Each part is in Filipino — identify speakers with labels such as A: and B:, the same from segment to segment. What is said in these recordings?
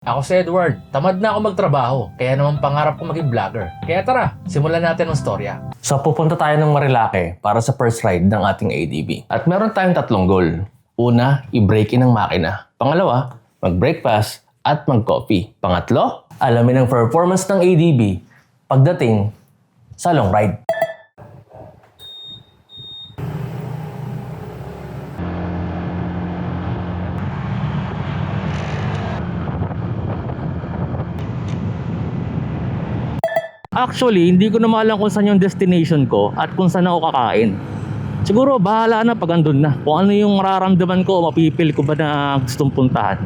A: Ako si Edward, tamad na ako magtrabaho, kaya naman pangarap ko maging vlogger. Kaya tara, simulan natin ang storya.
B: So pupunta tayo ng Marilake para sa first ride ng ating ADB. At meron tayong tatlong goal. Una, i-break in ang makina. Pangalawa, mag-breakfast at mag-coffee. Pangatlo, alamin ang performance ng ADB pagdating sa long ride. Actually, hindi ko na maalam kung saan yung destination ko at kung saan ako kakain. Siguro, bahala na pag andun na. Kung ano yung mararamdaman ko o mapipil ko ba na gustong puntahan.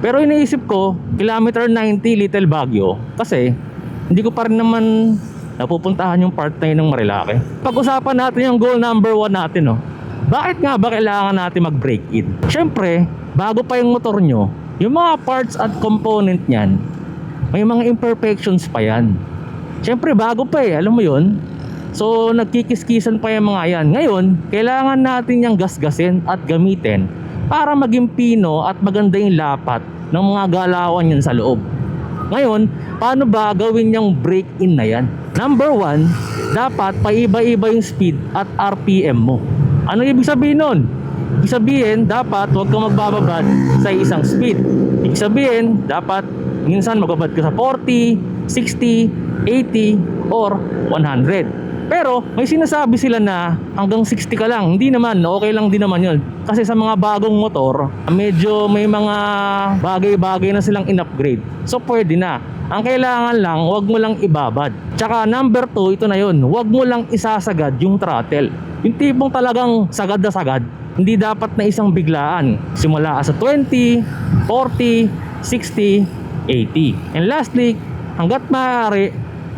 B: Pero iniisip ko, kilometer 90 Little Baguio. Kasi, hindi ko pa rin naman napupuntahan yung part na yun ng Marilake. Pag-usapan natin yung goal number 1 natin. Bakit nga ba kailangan natin mag-break in? Siyempre, bago pa yung motor nyo, yung mga parts at component nyan, may mga imperfections pa yan. Siyempre bago pa alam mo yun. So nagkikiskisan pa yung mga yan. Ngayon, kailangan natin yung gasgasin at gamitin para maging pino at maganda yung lapat ng mga galawan yan sa loob. Ngayon, paano ba gawin yung break-in na yan? Number 1, dapat paiba-iba yung speed at RPM mo. Ano ibig sabihin nun? Ibig sabihin, dapat huwag kang magbababad sa isang speed. Ibig sabihin, dapat minsan magbabad ka sa 40, 60, 80 or 100. Pero may sinasabi sila na hanggang 60 ka lang. Hindi naman, okay lang din naman yun. Kasi sa mga bagong motor, medyo may mga bagay-bagay na silang in-upgrade. So pwede na. Ang kailangan lang, huwag mo lang ibabad. Tsaka number 2, ito na yun, huwag mo lang isasagad yung throttle. Yung tipong talagang sagad na sagad. Hindi dapat na isang biglaan. Simula sa 20, 40, 60, 80. And lastly, hanggat maaari,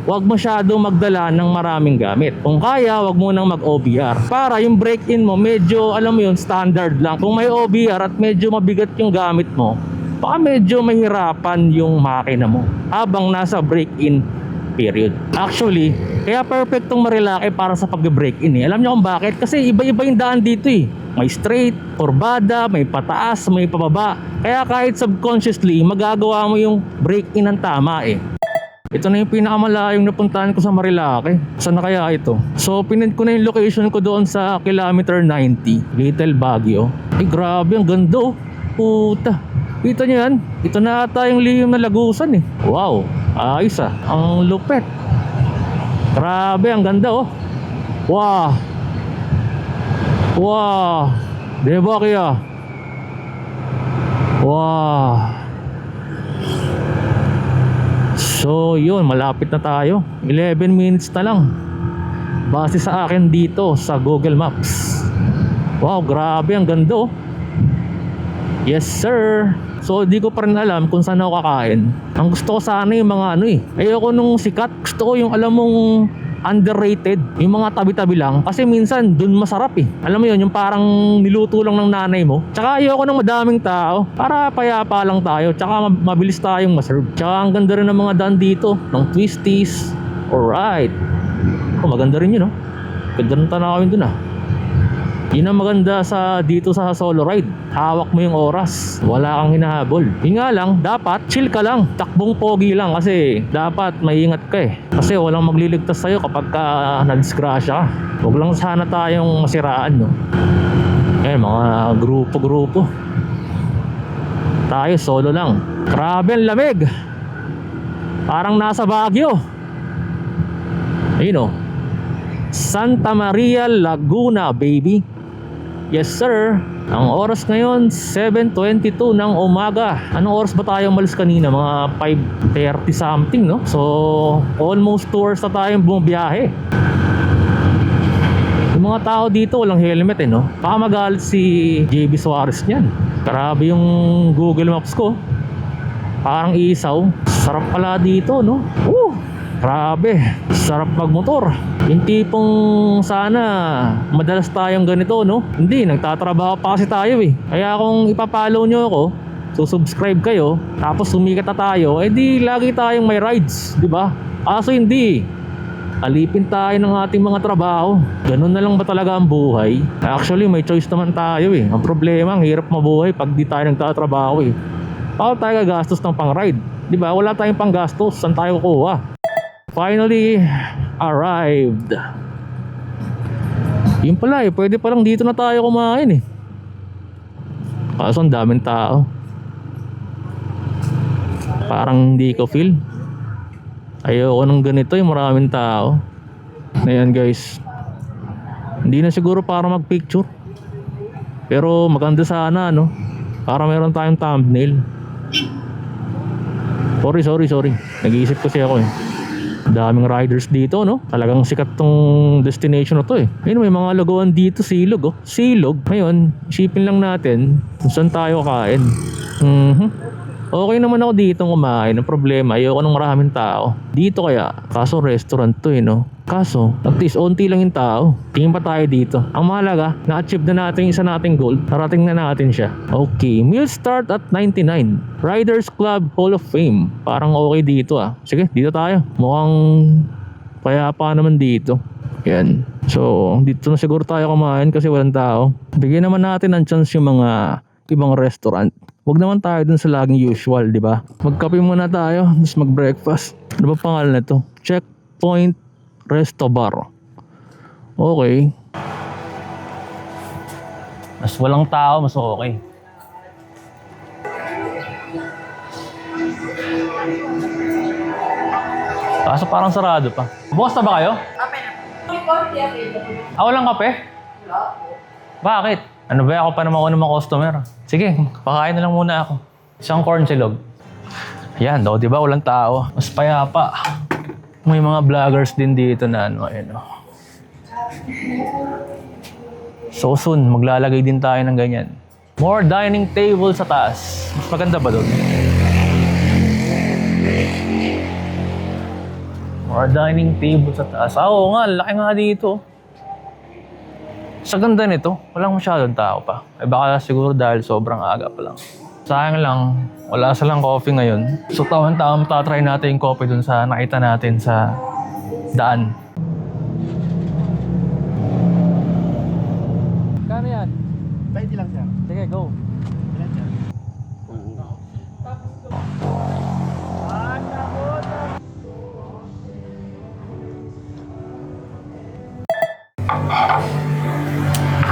B: huwag masyado magdala ng maraming gamit. Kung kaya, huwag mo nang mag-OBR. Para yung break-in mo, medyo, alam mo yun, standard lang. Kung may OBR at medyo mabigat yung gamit mo, baka medyo mahirapan yung makina mo habang nasa break-in period. Actually, kaya perfectong Marilake para sa pag-break-in. Alam niyo kung bakit? Kasi iba-iba yung daan dito May straight, kurbada, may pataas, may pababa. Kaya kahit subconsciously, magagawa mo yung break-in ng tama Ito na yung pinakamalayong napuntahan ko sa Marilake. Saan na kaya ito? So pinend ko na yung location ko doon sa kilometer 90 Little Baguio. Grabe, ang ganda Puta. Kita nyo yan? Ito na ata yung lihim na Lagusan Wow, ayos ang lupet. Grabe, ang ganda Wow. Wow. Diba kaya? Wow. So yun, malapit na tayo. 11 minutes na lang base sa akin dito sa Google Maps. Wow, grabe, ang ganda Yes sir. So di ko pa rin alam kung saan ako kakain. Ang gusto ko sana yung mga ayoko nung sikat. Gusto ko yung alam mong underrated, yung mga tabi-tabi lang. Kasi minsan dun masarap Alam mo yun, yung parang niluto lang ng nanay mo. Tsaka ayoko ng madaming tao para payapa lang tayo. Tsaka mabilis tayong maserve. Tsaka ang ganda rin ng mga daan dito ng twisties. Alright. Maganda rin yun Ganda ng tanawin dun Yun ang maganda dito sa solo ride. Hawak mo yung oras. Wala kang hinahabol. Yun nga lang, dapat chill ka lang. Takbong pogi lang kasi dapat maingat ka Kasi walang magliligtas sa'yo kapag na-disgrasya ka. Huwag lang sana tayong masiraan mga grupo-grupo. Tayo solo lang. Grabe ang lamig. Parang nasa Baguio. Ayun Santa Maria, Laguna, baby. Yes sir. Ang oras ngayon 7:22 ng umaga. Anong oras ba tayo umalis kanina? Mga 5:30 something So almost 2 hours na tayong bumabiyahe. Yung mga tao dito walang helmet Baka magalit si JB Suarez niyan. Grabe yung Google Maps ko. Parang isaw. Sarap pala dito Grabe, sarap magmotor. Yung tipong sana madalas tayong ganito Hindi, nagtatrabaho pa kasi tayo Kaya kung ipapollow nyo ako, susubscribe kayo, tapos sumikat na tayo, di lagi tayong may rides, di ba? Kaso hindi, alipin tayo ng ating mga trabaho. Ganun na lang ba talaga ang buhay? Actually may choice naman tayo Ang problema, ang hirap mabuhay pag di tayo nagtatrabaho Baka tayo gagastos ng pang-ride. Di ba? Wala tayong pang-gastos. Saan tayo kukuha? Finally, arrived. Yun pala eh. Pwede palang dito na tayo kumain eh. Kaso ang daming tao. Parang hindi ko feel. Ayoko ng ganito yung maraming tao. Ayan guys. Hindi na siguro para mag-picture. Pero maganda sana no. Para meron tayong thumbnail. Sorry. Nag-iisip kasi ako eh. Daming riders dito no. Talagang sikat tong destination na to eh. Ayun, may mga lugawan dito, silog oh. Silog. Ngayon, isipin lang natin kung saan tayo kain. Okay naman ako dito kumain. Ang problema, ayoko ng maraming tao. Dito kaya, kaso restaurant to eh no. Kaso, at least onti lang yung tao. Tingin pa tayo dito. Ang mahalaga, na-achieve na natin yung isa nating goal. Narating na natin siya. Okay, meal start at 99. Riders Club Hall of Fame. Parang okay dito ah. Sige, dito tayo. Mukhang payapa naman dito. Yan. So, dito na siguro tayo kumain kasi walang tao. Bigyan naman natin ng chance yung mga ibang restaurant. Huwag naman tayo dun sa laging usual, di ba? Magkape muna tayo, tapos mag-breakfast. Ano ba pangalan na to? Checkpoint Resto Bar. Okay. Mas walang tao, mas okay. Kaso parang sarado pa. Bukas na ba kayo?
C: Kape na. May coffee available.
B: Walang kape?
C: Wala po.
B: Bakit? Ano ba, ako pa naman ako ng customer. Sige, pakain na lang muna ako. Isang corn silog. Yan, no, di ba? Walang tao. Mas payapa. May mga vloggers din dito na ano, ayun, oh. So soon, maglalagay din tayo ng ganyan. More dining table sa taas. Mas maganda ba doon? More dining table sa taas. Oo nga, laki nga dito. Sa ganda nito, walang masyadong tao pa. Eh baka siguro dahil sobrang aga pa lang. Sayang lang, wala silang coffee ngayon. So tawan-tawan matatry natin yung coffee dun sa nakita natin sa daan. Kano yan?
D: 20 lang, sir.
B: Sige, go.
D: Ilan, sir?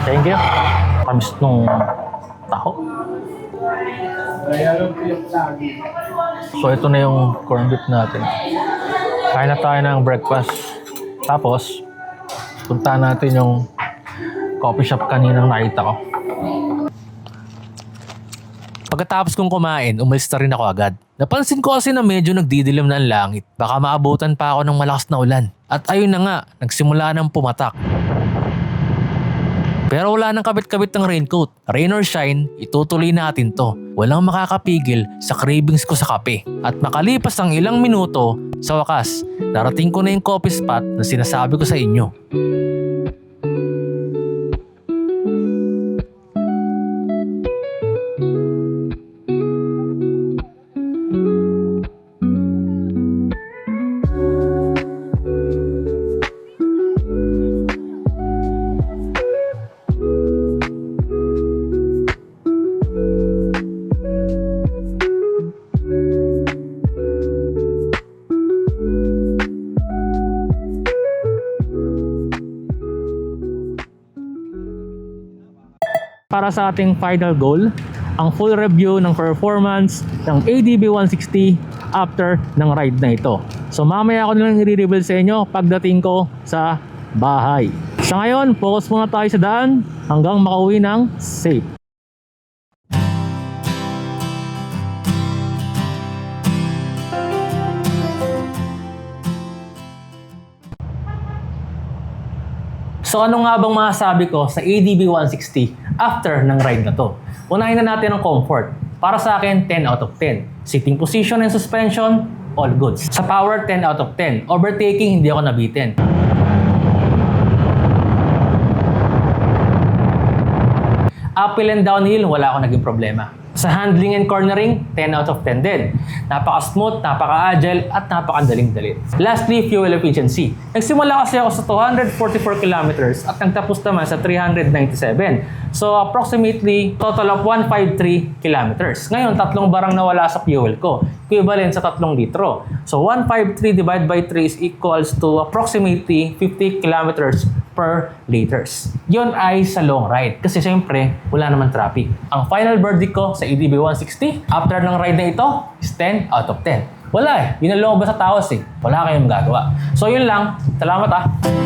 B: Thank you. Kamis nung taho. So ito na yung corned beef natin. Kain na tayo ng breakfast. Tapos, punta natin yung coffee shop kaninang nakita ko. Pagkatapos kong kumain, umalis na rin ako agad. Napansin ko kasi na medyo nagdidilim na ang langit. Baka maabutan pa ako ng malakas na ulan. At ayun na nga, nagsimula ng pumatak. Pero wala nang kabit-kabit ng raincoat. Rain or shine, itutuloy natin to. Walang makakapigil sa cravings ko sa kape. At makalipas ang ilang minuto, sa wakas, narating ko na yung coffee spot na sinasabi ko sa inyo. Para sa ating final goal, ang full review ng performance ng ADB 160 after ng ride na ito. So mamaya ako nilang i-reveal sa inyo pagdating ko sa bahay. Sa ngayon, focus muna tayo sa daan hanggang makauwi ng safe. So ano nga bang masasabi ko sa ADB 160 after ng ride na to? Unahin na natin ang comfort. Para sa akin, 10 out of 10. Sitting position and suspension, all goods. Sa power, 10 out of 10. Overtaking, hindi ako nabitin. Uphill and downhill, wala akong naging problema. Sa handling and cornering, 10 out of 10 din. Napaka-smooth, napaka-agile, at napakadaling dalhin. Lastly, fuel efficiency. Nagsimula kasi ako sa 244 kilometers at nagtapos naman sa 397. So approximately total of 153 kilometers. Ngayon, 3 barang nawala sa fuel ko. Equivalent sa 3 litro. So 153 divided by 3 is equals to approximately 50 kilometers per liters. Yun ay sa long ride. Kasi syempre, wala naman traffic. Ang final verdict ko sa EDB 160, after ng ride na ito, is 10 out of 10. Wala eh. Yun ang lumabas sa taos eh. Wala kayong magagawa. So yun lang. Salamat ah.